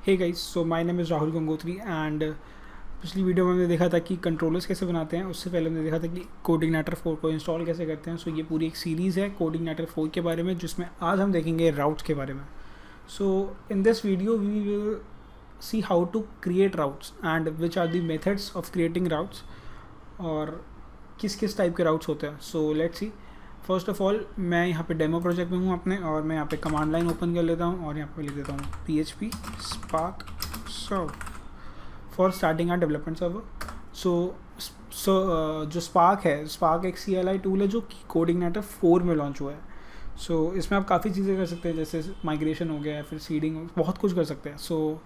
Hey guys, so my name is Rahul Gangotri and पिछली video में हमने देखा था कि कंट्रोलर्स कैसे बनाते हैं। उससे पहले हमने देखा था कि कोडिग्नेटर 4 को इंस्टॉल कैसे करते हैं। सो ये पूरी एक सीरीज़ है कोडिग्नेटर 4 के बारे में, जिसमें आज हम देखेंगे राउट्स के बारे में। So in this video we will see how to create routes and which are the methods of creating routes और किस किस टाइप के राउट्स होते हैं। So let's see. First of all मैं यहाँ पे डेमो प्रोजेक्ट में हूँ अपने, और मैं यहाँ पे कमांड लाइन ओपन कर लेता हूँ और यहाँ पे लिख देता हूँ PHP Spark serve for starting our development server. So जो स्पार्क है, स्पार्क एक CLI टूल है जो कि कोडिग्नेटर 4 में लॉन्च हुआ है। सो इसमें आप काफ़ी चीज़ें कर सकते हैं, जैसे माइग्रेशन हो गया, फिर सीडिंग, बहुत कुछ कर सकते हैं। So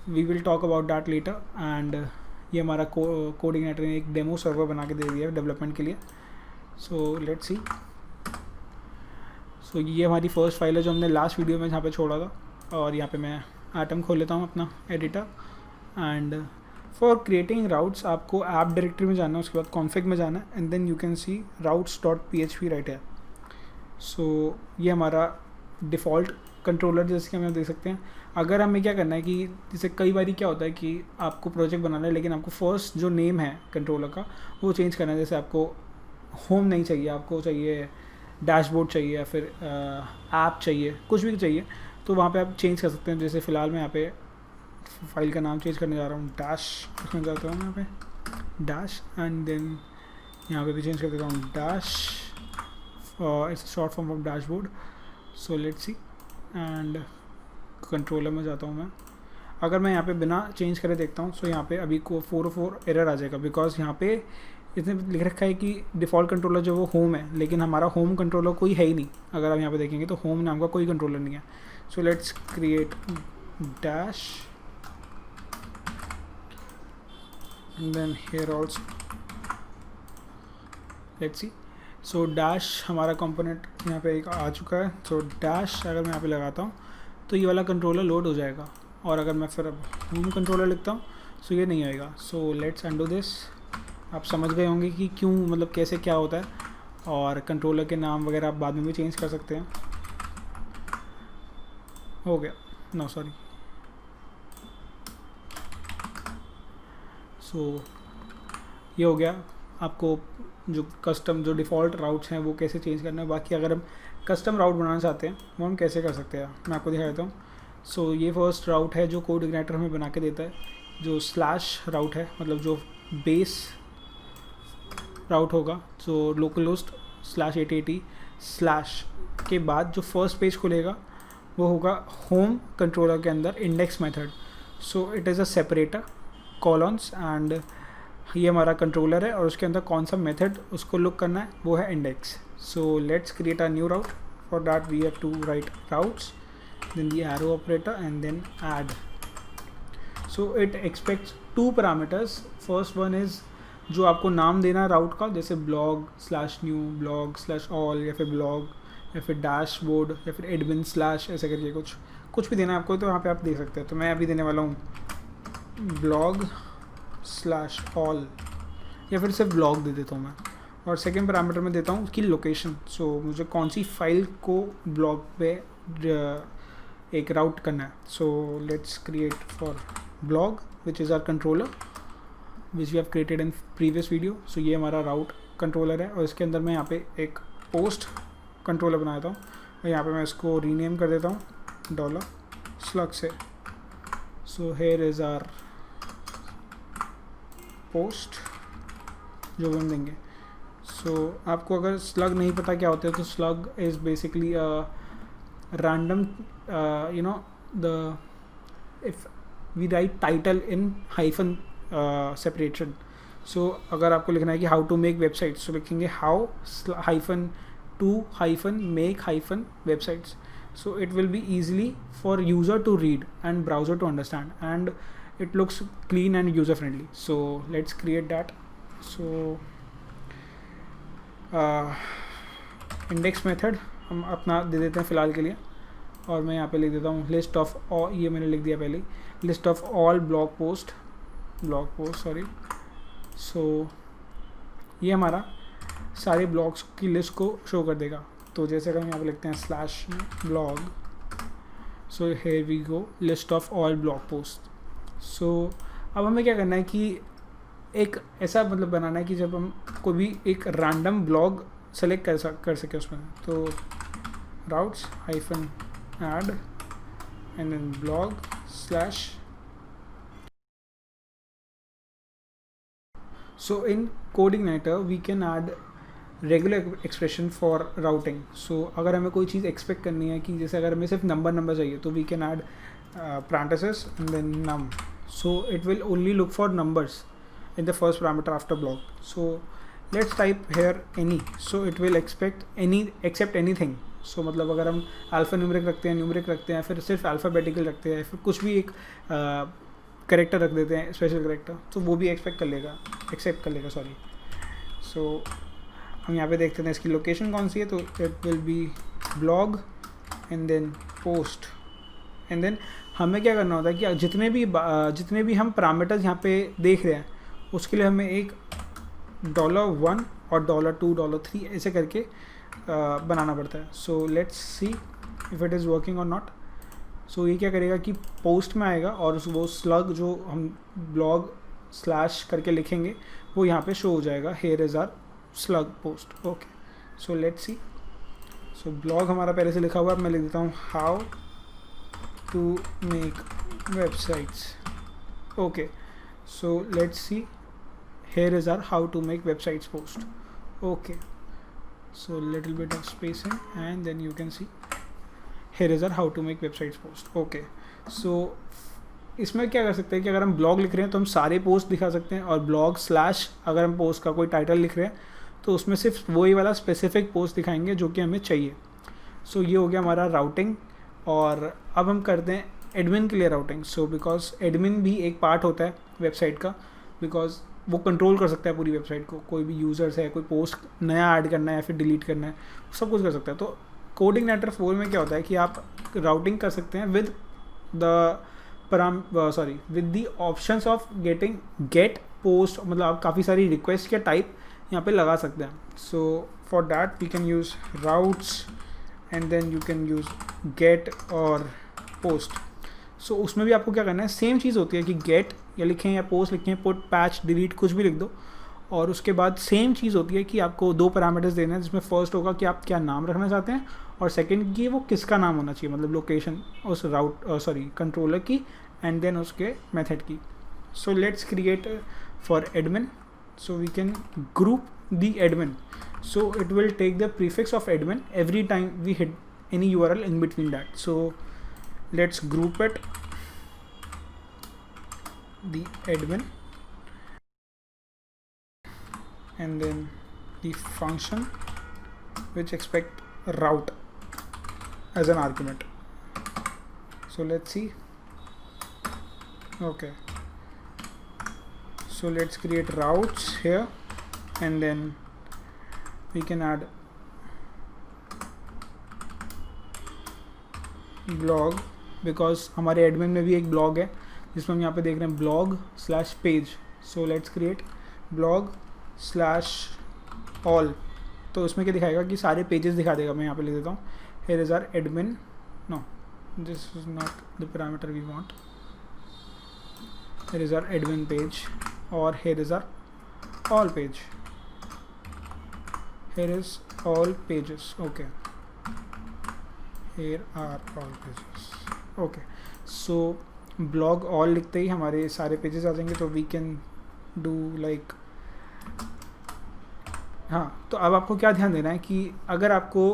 we will talk about that later. And ये हमारा कोडिग्नेटर ने एक डेमो सर्वर बना के दे दिया है डेवलपमेंट के लिए। सो लेट्स सी। सो ये हमारी फर्स्ट फाइल है जो हमने लास्ट वीडियो में जहाँ पे छोड़ा था, और यहाँ पे मैं एटम खोल लेता हूँ अपना editor. And for creating routes आपको ऐप डायरेक्टरी में जाना है, उसके बाद कॉन्फिग में जाना है, and then you can see routes.php right है। सो ये हमारा डिफ़ॉल्ट कंट्रोलर जैसे कि हम देख सकते हैं। अगर हमें क्या करना है कि जैसे कई बार क्या होता है कि आपको प्रोजेक्ट बनाना है, लेकिन आपको फर्स्ट जो नेम है कंट्रोलर का वो चेंज करना है। जैसे आपको होम नहीं चाहिए, आपको चाहिए डैशबोर्ड चाहिए, या फिर ऐप चाहिए, कुछ भी चाहिए, तो वहाँ पे आप चेंज कर सकते हैं। जैसे फ़िलहाल मैं यहाँ पे फाइल का नाम चेंज करने जा रहा हूँ, डैश रखने जाता हूँ यहाँ पे डैश, एंड देन यहाँ पे भी चेंज कर देता हूँ dash, it's short form of dashboard. So let's C. And controller में जाता हूँ मैं। अगर मैं यहाँ पे बिना चेंज करे देखता हूँ, सो यहाँ पे अभी को 404 एरर आ जाएगा, बिकॉज यहाँ पे इसने लिख रखा है कि डिफ़ॉल्ट कंट्रोलर जो वो होम है, लेकिन हमारा होम कंट्रोलर कोई है ही नहीं। अगर आप यहाँ पे देखेंगे तो होम नाम का कोई कंट्रोलर नहीं है। So let's create dash and then here also let's see. So dash हमारा कंपोनेंट यहाँ पे एक आ चुका है। सो डैश अगर मैं यहाँ पे लगाता हूँ तो ये वाला कंट्रोलर लोड हो जाएगा, और अगर मैं फिर अब होम कंट्रोलर लिखता हूँ सो ये नहीं आएगा। So let's undo this. आप समझ गए होंगे कि क्यों, मतलब कैसे क्या होता है, और कंट्रोलर के नाम वगैरह आप बाद में भी चेंज कर सकते हैं। हो गया, नो सॉरी। सो ये हो गया। आपको जो कस्टम जो डिफ़ॉल्ट राउट्स हैं वो कैसे चेंज करना है। बाकी अगर हम कस्टम राउट बनाना चाहते हैं वो हम कैसे कर सकते हैं, मैं आपको दिखा देता हूँ। सो ये फर्स्ट राउट है जो कोडिग्नेटर हमें बना के देता है, जो स्लैश राउट है, मतलब जो बेस राउट होगा। तो लोकलहोस्ट /880 स्लैश के बाद जो फर्स्ट पेज खुलेगा वो होगा होम कंट्रोलर के अंदर index method. So it is a separator colons, and ये हमारा कंट्रोलर है, और उसके अंदर कौन सा मेथड उसको लुक करना है वो है index. So let's create a new route. For that we have to write routes, then the arrow operator, and then add. So it expects 2 parameters. First one is जो आपको नाम देना है राउट का, जैसे blog/new, blog/all, या फिर blog, या फिर डैशबोर्ड, या फिर admin/ ऐसे करके कुछ भी देना है आपको, तो यहाँ पे आप दे सकते हैं। तो मैं अभी देने वाला हूँ blog/all, या फिर सिर्फ blog दे देता हूँ मैं। और सेकेंड पैरामीटर में देता हूँ उसकी लोकेशन। सो मुझे कौन सी फाइल को ब्लॉग पे एक राउट करना है। So let's create for blog which is our controller which we have created in previous video. So ये हमारा राउट कंट्रोलर है, और इसके अंदर मैं यहाँ पे एक पोस्ट कंट्रोलर बनाता हूँ, और यहाँ पे मैं इसको रीनेम कर देता हूँ $slug से। So here is R post जो भी हम देंगे। सो आपको अगर स्लग नहीं पता क्या होता है, तो slug is basically random, you know, the if we write title in hyphen separation. So अगर आपको लिखना है कि हाउ टू मेक वेबसाइट्स, तो लिखेंगे how -to-make-websites। So it will be easily for user to read and browser to understand, and it looks clean and user friendly. So let's create that. So index method हम अपना दे देते हैं फ़िलहाल के लिए, और मैं यहाँ पे लिख देता हूँ लिस्ट ऑफ ऑल, ये मैंने लिख दिया पहले, list of all blog post sorry. So ये हमारा सारे ब्लॉग्स की लिस्ट को शो कर देगा। तो जैसे अगर हम यहाँ पे लिखते हैं /blog, so here we go list of all blog post. So अब हमें क्या करना है कि एक ऐसा मतलब बनाना है कि जब हम कोई भी एक रैंडम ब्लॉग सेलेक्ट कर सके उसमें. तो routes hyphen add and then blog slash. So in CodeIgniter we can add regular expression for routing. So अगर हमें कोई चीज़ एक्सपेक्ट करनी है कि जैसे अगर हमें सिर्फ नंबर चाहिए तो we can add parenthesis and then num. So it will only look for numbers in the first parameter after block. So let's type here any. So it will expect any except anything. So मतलब अगर हम alpha numeric रखते हैं, numeric रखते हैं, फिर सिर्फ alphabetical रखते हैं, फिर कुछ भी एक करेक्टर रख देते हैं, स्पेशल करेक्टर, तो वो भी एक्सेप्ट कर लेगा सॉरी. सो हम यहाँ पे देखते हैं इसकी लोकेशन कौन सी है. तो it will be blog and then post. And then हमें क्या करना होता है कि जितने भी हम पैरामीटर्स यहाँ पे देख रहे हैं उसके लिए हमें एक $1 और $2, $3 ऐसे करके बनाना पड़ता है. So let's C if it is working और नॉट. सो ये क्या करेगा कि पोस्ट में आएगा और वो स्लग जो हम ब्लॉग स्लैश करके लिखेंगे वो यहाँ पे शो हो जाएगा. Here is our slug post. Okay, so let's see. So blog हमारा पहले से लिखा हुआ है. मैं लिख देता हूँ how to make websites. Okay, so let's see. Here is our how to make websites post. Okay, so little bit of spacing and then you can see here is our how to make websites post. Okay, so इसमें क्या कर सकते हैं कि अगर हम blog लिख रहे हैं तो हम सारे पोस्ट दिखा सकते हैं, और ब्लॉग स्लैश अगर हम पोस्ट का कोई टाइटल लिख रहे हैं तो उसमें सिर्फ वही वाला स्पेसिफिक पोस्ट दिखाएंगे जो कि हमें चाहिए. सो ये हो गया हमारा राउटिंग. और अब हम करते हैं एडमिन के लिए राउटिंग. सो बिकॉज एडमिन भी एक पार्ट होता है वेबसाइट का, बिकॉज वो कंट्रोल कर सकता है पूरी वेबसाइट को. कोई भी यूज़र्स है, कोई पोस्ट नया ऐड करना है या फिर डिलीट करना है, सब कुछ कर सकता है. तो CodeIgniter 4 में क्या होता है कि आप राउटिंग कर सकते हैं with the options of get post. मतलब आप काफ़ी सारी रिक्वेस्ट के टाइप यहाँ पे लगा सकते हैं. So for that we can use routes and then you can use get और पोस्ट. सो उसमें भी आपको क्या करना है, सेम चीज़ होती है कि गेट या लिखें या पोस्ट लिखें, पुट, पैच, डिलीट, कुछ भी लिख दो. और उसके बाद सेम चीज़ होती है कि आपको 2 पैरामीटर्स देने हैं, जिसमें फर्स्ट होगा कि आप क्या नाम रखना चाहते हैं, और सेकंड कि वो किसका नाम होना चाहिए, मतलब लोकेशन उस कंट्रोलर की, एंड देन उसके मेथड की. So let's create for admin. So we can group the admin. So it will take the prefix of admin every time we hit any URL in between that. So let's group it, the admin, and then the function which expect route as an argument. So let's see. Okay, so let's create routes here, and then we can add blog, because हमारे admin में भी एक blog है जिसमें हम यहाँ पे देख रहे हैं blog slash page. So let's create blog slash all. तो उसमें क्या दिखाएगा कि सारे पेजेस दिखा देगा. मैं यहाँ पे लिख देता हूँ here is our admin. No, this is not the parameter we want. Here is our admin page, और here is our all page. Here is all pages. Okay, here are all pages. Okay, so blog all लिखते ही हमारे सारे pages आ जाएंगे. तो we can do like, हाँ, तो अब आपको क्या ध्यान देना है कि अगर आपको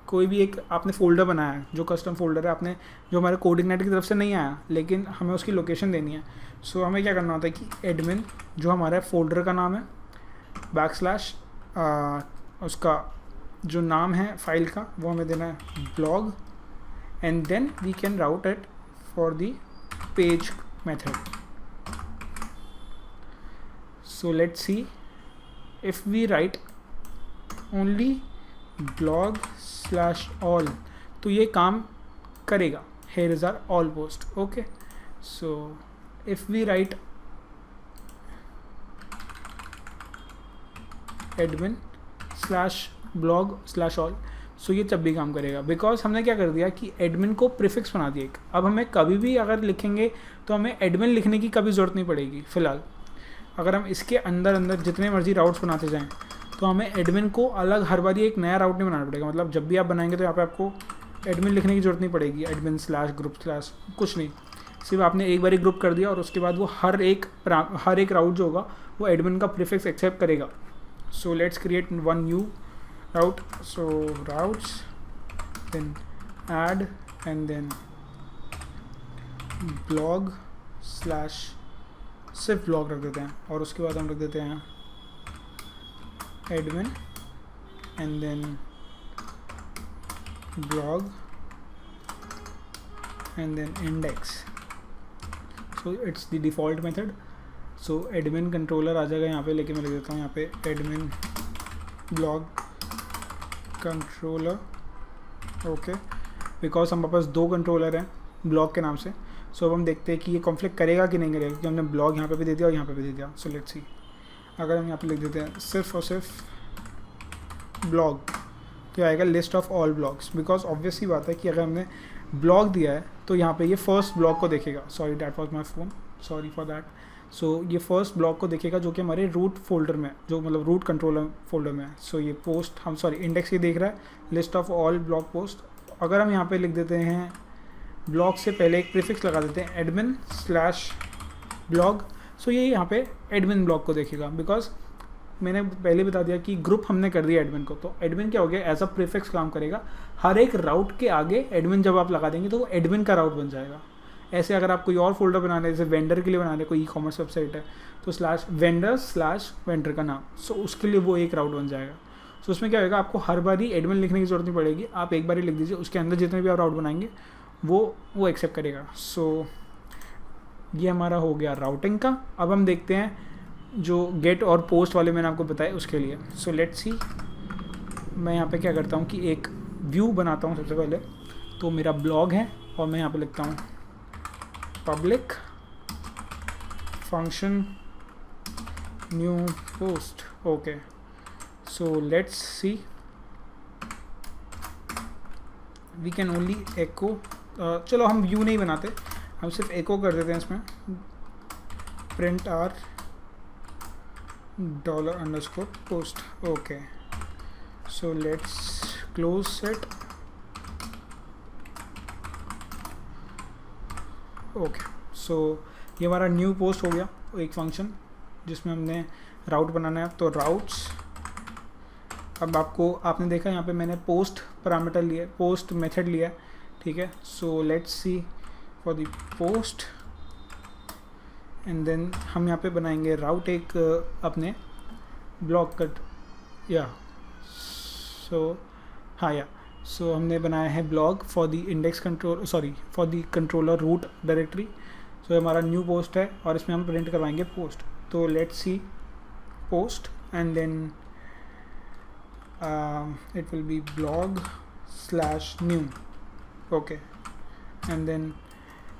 कोई भी एक आपने फ़ोल्डर बनाया है जो कस्टम फोल्डर है, आपने जो हमारे CodeIgniter की तरफ से नहीं आया, लेकिन हमें उसकी लोकेशन देनी है. सो हमें क्या करना होता है कि एडमिन जो हमारा फोल्डर का नाम है, बैकस्लैश उसका जो नाम है फाइल का वो हमें देना है blog, and then we can route it for the page method. So let's see, if we write only blog slash all तो ये काम करेगा. Here is our all post. Okay, so if we write admin slash blog slash all, सो ये जब भी काम करेगा, because हमने क्या कर दिया कि एडमिन को प्रीफिक्स बना दिया एक। अब हमें कभी भी अगर लिखेंगे तो हमें एडमिन लिखने की कभी ज़रूरत नहीं पड़ेगी फ़िलहाल। अगर हम इसके अंदर अंदर जितने मर्जी राउट्स बनाते जाएँ तो हमें एडमिन को अलग हर बार एक नया राउट नहीं बनाना पड़ेगा। मतलब जब भी आप बनाएंगे तो यहाँ पे आपको एडमिन लिखने की ज़रूरत नहीं पड़ेगी, एडमिन स्लैश ग्रुप स्लैश कुछ नहीं, सिर्फ आपने एक बार ग्रुप कर दिया और उसके बाद वो हर एक राउट जो होगा वो एडमिन का प्रीफिक्स एक्सेप्ट करेगा। So let's create one new route, so routes then add and then blog slash, सिर्फ ब्लॉग रख देते हैं और उसके बाद हम रख देते हैं admin and then blog and then index. So it's the default method. So admin controller आ जाएगा यहाँ पे, लेके मैं लिख देता हूँ यहाँ पे admin blog controller, okay, because हमारे पास 2 कंट्रोलर हैं ब्लॉग के नाम से। सो अब हम देखते हैं कि ये कॉन्फ्लिक्ट करेगा कि नहीं करेगा, क्योंकि हमने ब्लॉग यहाँ पे भी दे दिया और यहाँ पे भी दे दिया। सो लेट्स सी, अगर हम यहाँ पे लिख देते हैं सिर्फ और सिर्फ ब्लॉग, तो आएगा list of all blogs, because obvious सी बात है कि अगर हमने ब्लॉग दिया है तो यहाँ पे ये फर्स्ट ब्लॉग को देखेगा। Sorry that was my phone, sorry for that. So ये फर्स्ट ब्लॉग को देखेगा जो कि हमारे रूट फोल्डर में, जो मतलब रूट कंट्रोलर फोल्डर में है। सो ये पोस्ट हम सॉरी इंडेक्स ये देख रहा है, list of all blog post. अगर हम यहाँ पे लिख देते हैं ब्लॉग से पहले एक प्रीफिक्स लगा देते हैं एडमिन स्लैश ब्लॉग, सो ये यहाँ पे एडमिन ब्लॉग को देखेगा, बिकॉज मैंने पहले बता दिया कि ग्रुप हमने कर दिया एडमिन को। तो एडमिन क्या हो गया, एज अ प्रीफिक्स काम करेगा। हर एक राउट के आगे एडमिन जब आप लगा देंगे तो वो एडमिन का राउट बन जाएगा। ऐसे अगर आप कोई और फोल्डर बना रहे, जैसे वेंडर के लिए बना रहे, कोई ई-कॉमर्स वेबसाइट है तो स्लैश वेंडर स्लैश वेंडर का नाम, सो उसके लिए वो एक राउट बन जाएगा। सो उसमें क्या होगा, आपको हर बार ही एडमिन लिखने की जरूरत नहीं पड़ेगी, आप एक बार ही लिख दीजिए, उसके अंदर जितने भी आप राउट बनाएंगे वो एक्सेप्ट करेगा। सो ये हमारा हो गया राउटिंग का। अब हम देखते हैं जो गेट और पोस्ट वाले मैंने आपको बताया उसके लिए। सो लेट्स सी, मैं यहाँ पे क्या करता हूँ कि एक व्यू बनाता हूँ सबसे पहले। तो मेरा ब्लॉग है और मैं यहाँ पे लिखता हूँ public function new post, okay. So let's see, we can only echo, चलो हम व्यू नहीं बनाते, हम सिर्फ एको कर देते हैं इसमें, print R $_post, okay. So let's close it, okay. So ये हमारा न्यू पोस्ट हो गया, एक फंक्शन जिसमें हमने राउट बनाना है। तो राउट्स, अब आपने देखा यहाँ पे मैंने पोस्ट पैरामीटर लिया, पोस्ट मेथड लिया है, ठीक है। So let's see for the post and then हम यहाँ पे बनाएंगे राउट एक अपने ब्लॉक कट, या सो हमने बनाया है blog for the index control, sorry for the controller root directory. So हमारा न्यू पोस्ट है और इसमें हम प्रिंट करवाएंगे पोस्ट। तो let's see post and then it will be blog slash new, okay, and then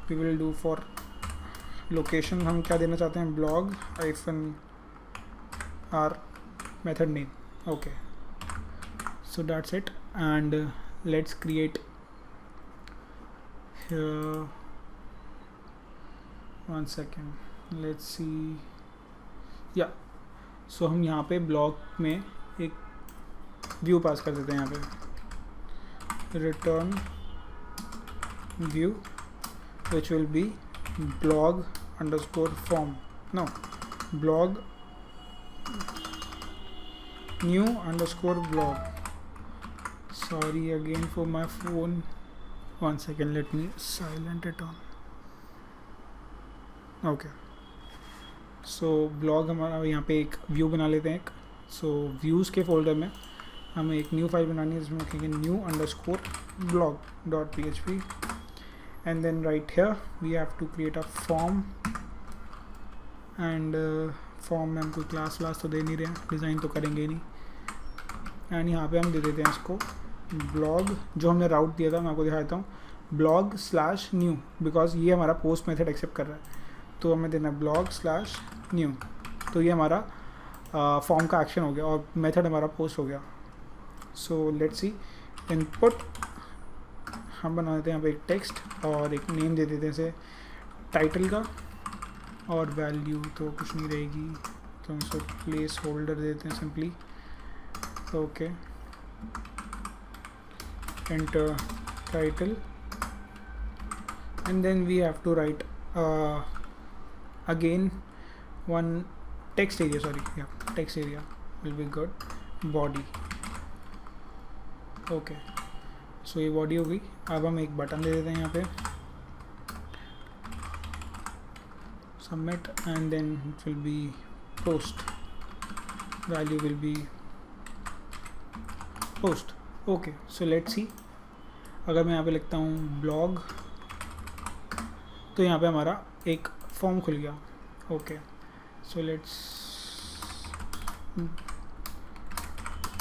we will do for location, हम क्या देना चाहते हैं, blog -r method name, okay. So that's it and let's create one second, let's see, या so हम यहाँ पे blog में एक व्यू पास कर देते हैं, यहाँ पे return view which will be blog_form, no, blog new_blog, sorry again for my phone, one second, let me silent it on, okay. So blog हमारा यहाँ पे एक व्यू बना लेते हैं एक। सो व्यूज़ के फोल्डर में हमें एक न्यू फाइल बनानी है जिसमें लिखेंगे new_blog.php and then right here we have to create a form and form में हम कोई क्लास तो दे नहीं रहे हैं, डिज़ाइन तो करेंगे ही नहीं। एंड यहाँ पे हम दे देते हैं इसको ब्लॉग, जो हमने राउट दिया था मैं आपको दिखाता हूँ, ब्लॉग स्लैश न्यू, बिकॉज ये हमारा पोस्ट मेथड एक्सेप्ट कर रहा है। तो हमें देना ब्लॉग स्लैश न्यू, तो ये हमारा फॉर्म का एक्शन हो गया और मेथड हमारा पोस्ट हो गया। सो लेट्स सी, इनपुट हम बना देते हैं यहाँ पे एक टेक्स्ट और एक नेम दे देते हैं इसे टाइटल का, और वैल्यू तो कुछ नहीं रहेगी तो हम इसको प्लेस होल्डर देते हैं simply. Okay, enter title and then we have to write again one text area, text area will be good. Body. Okay, so ये body हो गई. अब हम एक बटन दे देते हैं यहाँ पे submit and then it will be post. Value will be post. Okay, so let's see. अगर मैं यहाँ पे लिखता हूँ blog तो यहाँ पे हमारा एक फॉर्म खुल गया. Okay, so let's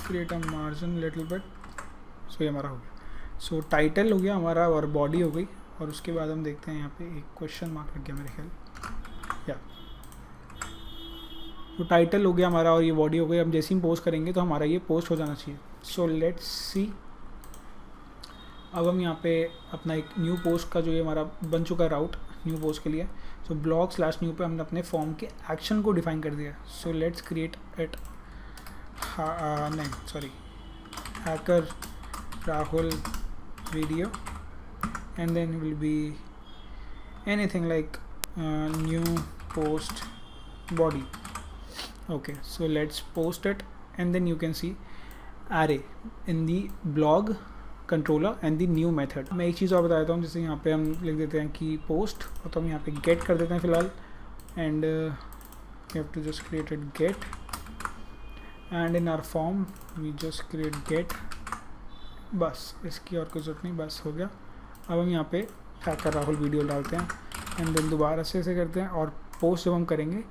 create a margin little bit. So ये हमारा हो गया. सो टाइटल हो गया हमारा और बॉडी हो गई. और उसके बाद हम देखते हैं यहाँ पे एक क्वेश्चन मार्क लग गया मेरे ख्याल. या तो टाइटल हो गया हमारा और ये बॉडी हो गई. अब जैसे ही पोस्ट करेंगे तो हमारा ये पोस्ट हो जाना चाहिए. सो लेट्स सी. अब हम यहाँ पे अपना एक न्यू पोस्ट का जो ये हमारा बन चुका है राउट न्यू पोस्ट के लिए. सो blog/new पे हमने अपने फॉर्म के एक्शन को डिफाइन कर दिया. So let's create it. नहीं sorry, hacker Rahul video and then will be anything like new post body. Okay, so let's post it and then you can see array in the blog controller and the new method. मैं एक चीज़ और बता देता हूँ. जैसे यहाँ पे हम लिख देते हैं कि पोस्ट, तो हम यहाँ पे गेट कर देते हैं फ़िलहाल. And you have to just create it get and in our form we just create get. बस इसकी और कुछ जरूरत नहीं, बस हो गया. अब हम यहाँ पे हैकर राहुल वीडियो डालते हैं एंड देन दोबारा से ऐसे करते हैं. और पोस्ट जब हम करेंगे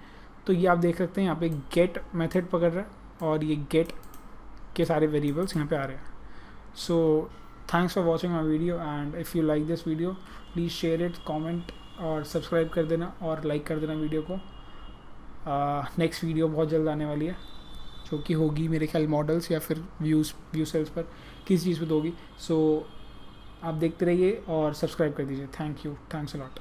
तो ये आप देख सकते हैं यहाँ पे गेट मेथड पकड़ रहा है और ये गेट के सारे वेरिएबल्स यहाँ पे आ रहे हैं. सो thanks for watching my video, and if you like this video please share it, comment और सब्सक्राइब कर देना और लाइक कर देना वीडियो को. नेक्स्ट वीडियो बहुत जल्द आने वाली है जो कि होगी मेरे ख्याल मॉडल्स या फिर व्यू सेल्स पर, किसी चीज़ पर होगी. सो आप देखते रहिए और सब्सक्राइब कर दीजिए. Thanks a lot.